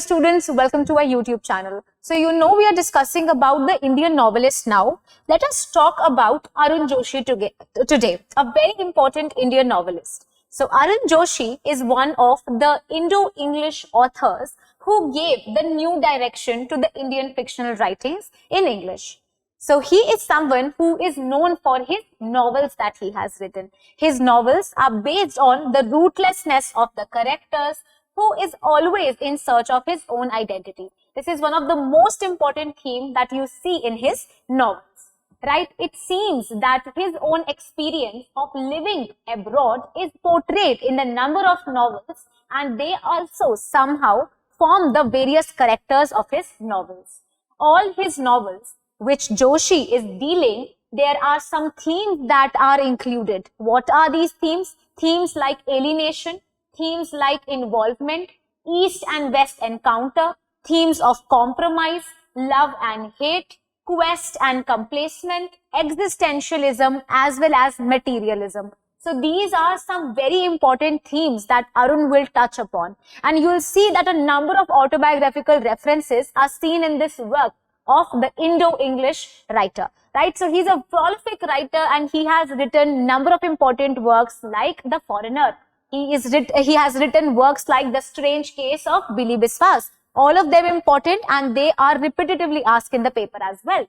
students, welcome to our YouTube channel. So we are discussing about the Indian novelist now. Let us talk about Arun Joshi today, a very important Indian novelist. So Arun Joshi is one of the Indo-English authors who gave the new direction to the Indian fictional writings in English. So he is someone who is known for his novels that he has written. His novels are based on the rootlessness of the characters, who is always in search of his own identity. This is one of the most important themes that you see in his novels, right? It seems that his own experience of living abroad is portrayed in the number of novels, and they also somehow form the various characters of his novels. All his novels which Joshi is dealing, there are some themes that are included. What are these themes? Themes like alienation, themes like involvement, East and West encounter, themes of compromise, love and hate, quest and complacement, existentialism, as well as materialism. So these are some very important themes that Arun will touch upon. And you will see that a number of autobiographical references are seen in this work of the Indo-English writer, right? So he's a prolific writer and he has written number of important works like The Foreigner. He has written works like The Strange Case of Billy Biswas. All of them important, and they are repetitively asked in the paper as well.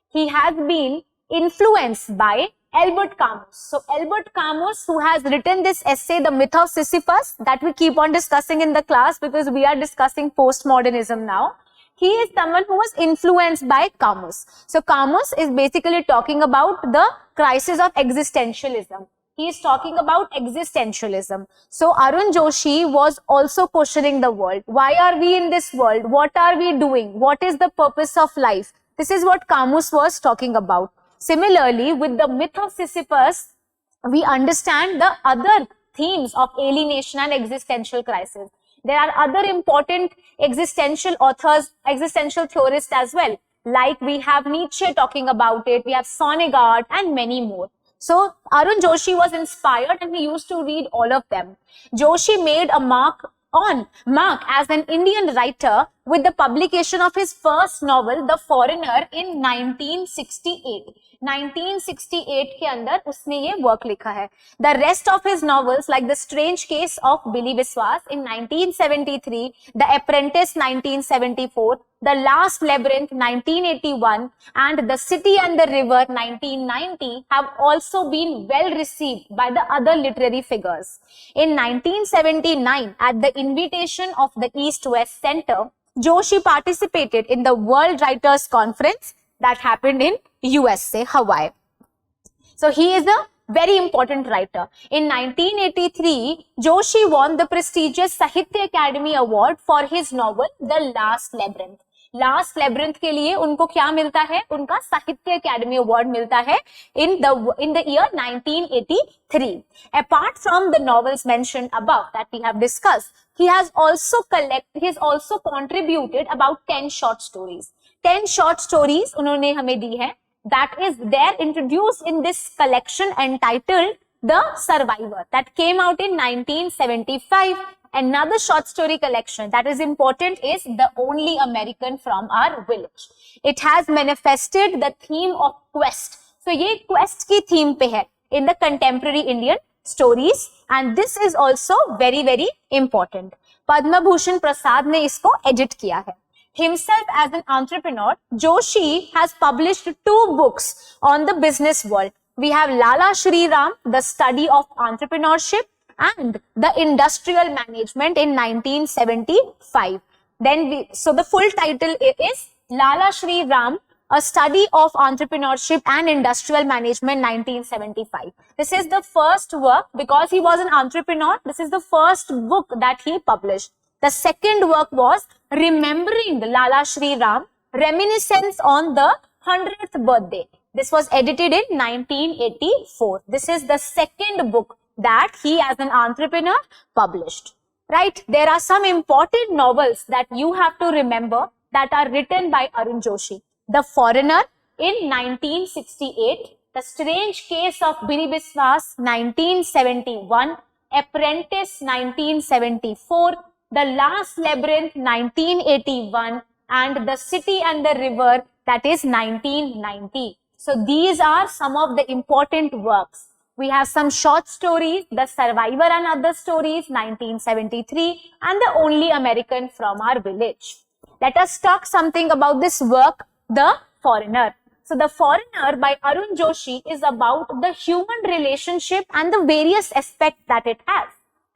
He has been influenced by Albert Camus. So Albert Camus, who has written this essay, The Myth of Sisyphus, that we keep on discussing in the class because we are discussing postmodernism now. He is someone who was influenced by Camus. So Camus is basically talking about the crisis of existentialism. He is talking about existentialism. So Arun Joshi was also questioning the world. Why are we in this world? What are we doing? What is the purpose of life? This is what Camus was talking about. Similarly, with the myth of Sisyphus, we understand the other themes of alienation and existential crisis. There are other important existential authors, existential theorists as well. Like we have Nietzsche talking about it, we have Sonnegaard and many more. So Arun Joshi was inspired and he used to read all of them. Joshi made a mark as an Indian writer with the publication of his first novel, The Foreigner, in 1968. 1968 के अंदर उसने ये work लिखा है. The rest of his novels like The Strange Case of Billy Biswas in 1973, The Apprentice 1974, The Last Labyrinth 1981 and The City and the River 1990 have also been well received by the other literary figures. In 1979, at the invitation of the East-West Center, Joshi participated in the World Writers' Conference that happened in USA, Hawaii. So he is a very important writer. In 1983, Joshi won the prestigious Sahitya Academy Award for his novel The Last Labyrinth. Last Labyrinth के लिए उनको क्या मिलता है? उनका साहित्य academy award मिलता है in the year 1983. Apart from the novels mentioned above that we have discussed, he has also contributed about 10 short stories. 10 short stories उन्होंने हमें दी है. That is there introduced in this collection entitled The Survivor that came out in 1975. Another short story collection that is important is The Only American from Our Village. It has manifested the theme of quest. So ये quest की theme पे है in the contemporary Indian stories, and this is also very very important. Padma Bhushan प्रसाद ने इसको edit किया है. Himself as an entrepreneur, Joshi has published 2 books on the business world. We have Lala Shri Ram, The Study of Entrepreneurship, and The Industrial Management in 1975. So the full title is Lala Shri Ram, A Study of Entrepreneurship and Industrial Management 1975. This is the first work because he was an entrepreneur. This is the first book that he published. The second work was Remembering Lala Shri Ram, Reminiscence on the 100th Birthday. This was edited in 1984. This is the second book that he as an entrepreneur published, right? There are some important novels that you have to remember that are written by Arun Joshi. The Foreigner in 1968, The Strange Case of Billy Biswas 1971, Apprentice 1974, The Last Labyrinth 1981 and The City and the River, that is 1990. So these are some of the important works. We have some short stories, The Survivor and Other Stories 1973 and The Only American from Our Village. Let us talk something about this work, The Foreigner. So The Foreigner by Arun Joshi is about the human relationship and the various aspects that it has.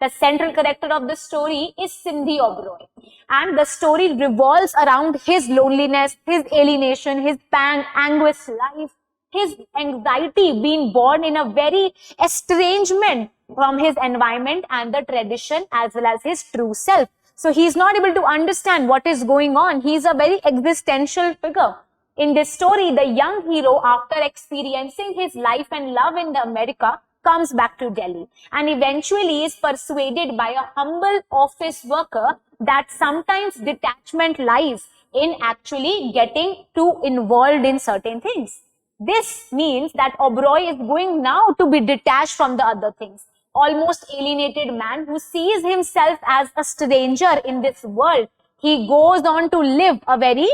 The central character of the story is Sindhi Oberoi, and the story revolves around his loneliness, his alienation, his anguished life, his anxiety being born in a very estrangement from his environment and the tradition as well as his true self. So he is not able to understand what is going on. He is a very existential figure. In this story, the young hero, after experiencing his life and love in the America, comes back to Delhi and eventually is persuaded by a humble office worker that sometimes detachment lies in actually getting too involved in certain things. This means that Oberoi is going now to be detached from the other things. Almost alienated man who sees himself as a stranger in this world. He goes on to live a very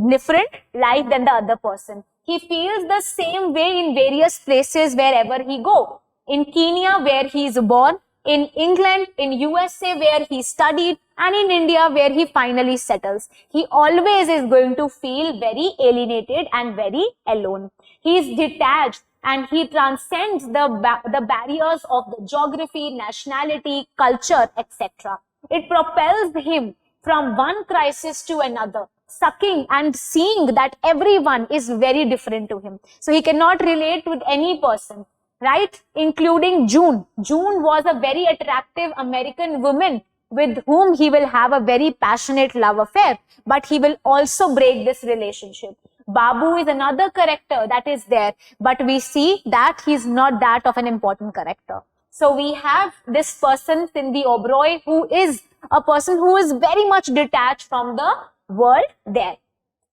different life than the other person. He feels the same way in various places wherever he goes. In Kenya, where he is born, in England, in USA, where he studied, and in India, where he finally settles. He always is going to feel very alienated and very alone. He is detached and he transcends the barriers of the geography, nationality, culture, etc. It propels him from one crisis to another, sucking and seeing that everyone is very different to him. So he cannot relate with any person. Right? Including June. June was a very attractive American woman with whom he will have a very passionate love affair, but he will also break this relationship. Babu is another character that is there, but we see that he is not that of an important character. So we have this person, Sindhi Oberoi, who is a person who is very much detached from the world there.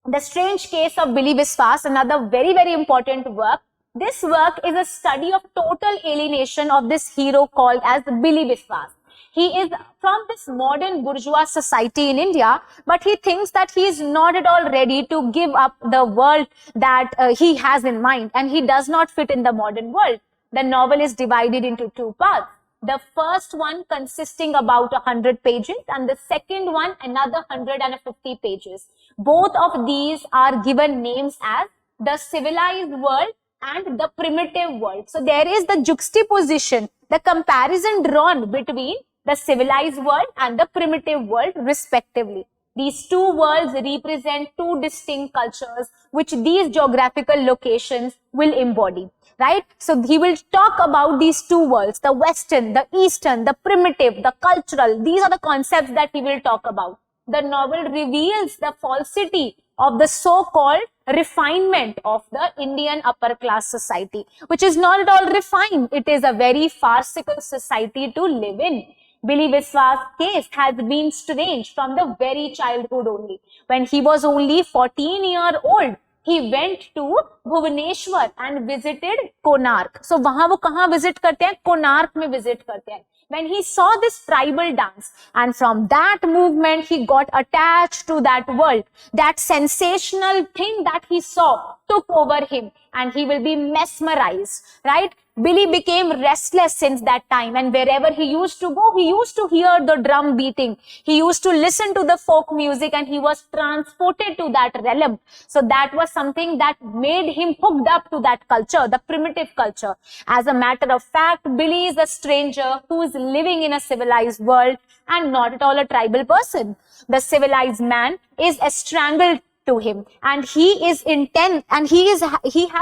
The Strange Case of Billy Biswas, another very, very important work. This work is a study of total alienation of this hero called as Billy Biswas. He is from this modern bourgeois society in India, but he thinks that he is not at all ready to give up the world that he has in mind, and he does not fit in the modern world. The novel is divided into two parts. The first one consisting about 100 pages and the second one another 150 pages. Both of these are given names as the civilized world and the primitive world. So there is the juxtaposition, the comparison drawn between the civilized world and the primitive world respectively. These two worlds represent two distinct cultures which these geographical locations will embody, right? So he will talk about these two worlds, the Western, the Eastern, the primitive, the cultural. These are the concepts that he will talk about. The novel reveals the falsity of the so-called refinement of the Indian upper class society, which is not at all refined. It is a very farcical society to live in. Billy Biswas' case has been strange from the very childhood only. When he was only 14-year-old, he went to Bhubaneswar and visited Konark. So वहाँ वो कहाँ visit करते हैं? Konark में visit करते हैं. When he saw this tribal dance, and from that movement he got attached to that world, that sensational thing that he saw took over him and he will be mesmerized, right? Billy became restless since that time, and wherever he used to go, he used to hear the drum beating. He used to listen to the folk music and he was transported to that realm. So that was something that made him hooked up to that culture, the primitive culture. As a matter of fact, Billy is a stranger who is living in a civilized world and not at all a tribal person. The civilized man is strangled to him, and he is intense, and he has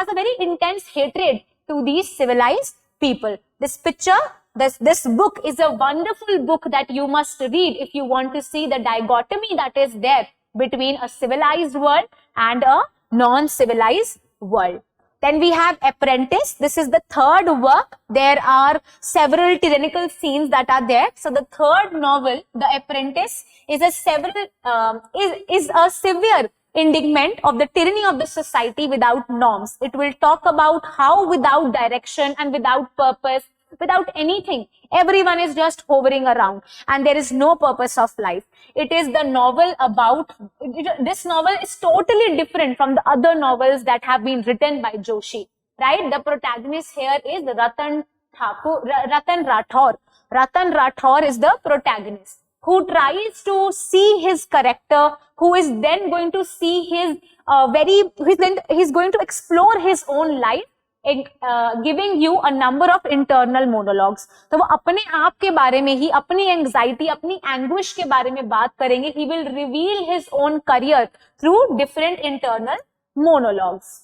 a very intense hatred to these civilized people. This picture, this book is a wonderful book that you must read if you want to see the dichotomy that is there between a civilized world and a non-civilized world. Then we have Apprentice. This is the third work. There are several tyrannical scenes that are there. So the third novel, The Apprentice, is a severe indictment of the tyranny of the society without norms. It will talk about how without direction and without purpose, without anything. Everyone is just hovering around and there is no purpose of life. It is the novel about, this novel is totally different from the other novels that have been written by Joshi, right? The protagonist here is Ratan Rathore. Ratan Rathore is the protagonist who tries to see his character, who is then going to see his he's going to explore his own life, giving you a number of internal monologues. तो वो अपने आप के बारे में ही, अपनी anxiety, अपनी anguish के बारे में बात करेंगे. He will reveal his own career through different internal monologues.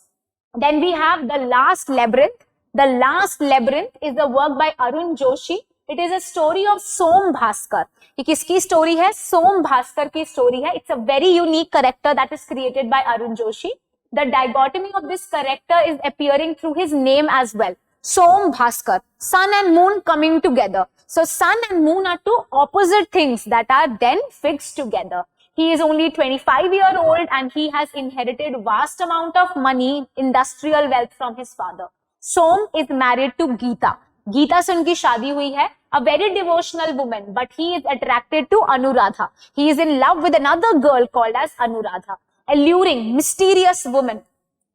Then we have The Last Labyrinth. The Last Labyrinth is a work by Arun Joshi. It is a story of Som Bhaskar. ये किसकी story है? Som Bhaskar की story है. It's a very unique character that is created by Arun Joshi. The dichotomy of this character is appearing through his name as well. Som Bhaskar, sun and moon coming together. So sun and moon are two opposite things that are then fixed together. He is only 25-year old and he has inherited vast amount of money, industrial wealth from his father. Som is married to Geeta. Geeta से उनकी शादी हुई है, a very devotional woman, but he is attracted to Anuradha. He is in love with another girl called as Anuradha. Alluring, mysterious woman.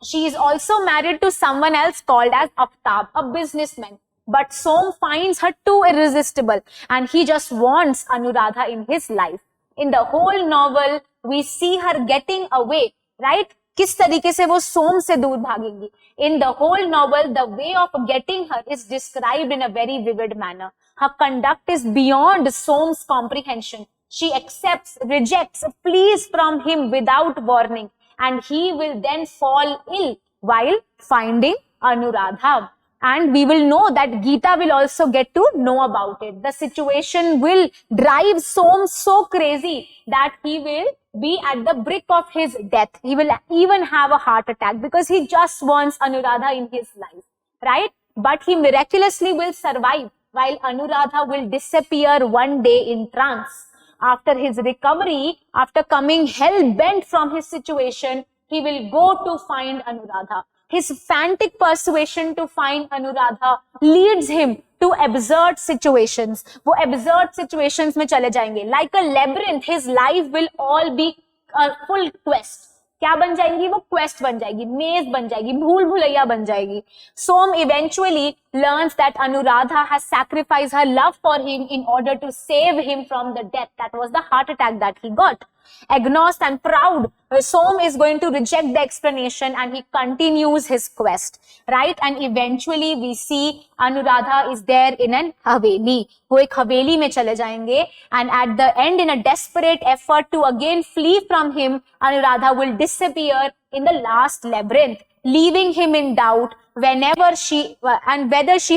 She is also married to someone else called as Aftab, a businessman. But Som finds her too irresistible and he just wants Anuradha in his life. In the whole novel, we see her getting away, right? किस तरीके से वो सोम से दूर भागेंगी. In the whole novel, the way of getting her is described in a very vivid manner. Her conduct is beyond Som's comprehension. She accepts, rejects, flees from him without warning, and he will then fall ill while finding Anuradha. And we will know that Geeta will also get to know about it. The situation will drive Som so crazy that he will be at the brink of his death. He will even have a heart attack because he just wants Anuradha in his life, right? But he miraculously will survive while Anuradha will disappear one day in trance. After his recovery, after coming hell-bent from his situation, he will go to find Anuradha. His frantic persuasion to find Anuradha leads him to absurd situations. वो absurd situations में चले जाएंगे. Like a labyrinth, his life will all be a full quest. क्या बन जाएंगी? वो quest बन जाएगी, maze बन जाएगी, भूल भुलैया बन जाएगी. Som eventually learns that Anuradha has sacrificed her love for him in order to save him from the death. That was the heart attack that he got. Agnosed and proud, Som is going to reject the explanation and he continues his quest, right? And eventually we see Anuradha is there in an haveli. वो एक हवेली में चले जाएंगे and at the end, in a desperate effort to again flee from him, Anuradha will disappear in the last labyrinth, leaving him in doubt whether she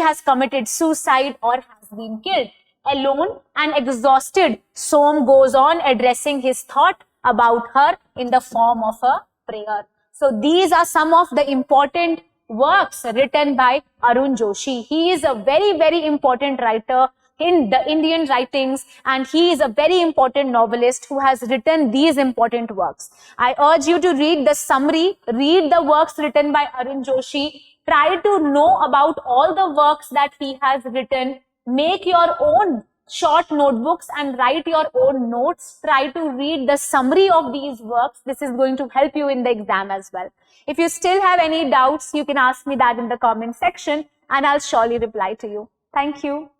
has committed suicide or has been killed. Alone and exhausted, Som goes on addressing his thought about her in the form of a prayer. So these are some of the important works written by Arun Joshi. He is a very, very important writer in the Indian writings and he is a very important novelist who has written these important works. I urge you to read the summary, read the works written by Arun Joshi, try to know about all the works that he has written. Make your own short notebooks and write your own notes. Try to read the summary of these works. This is going to help you in the exam as well. If you still have any doubts, you can ask me that in the comment section and I'll surely reply to you. Thank you.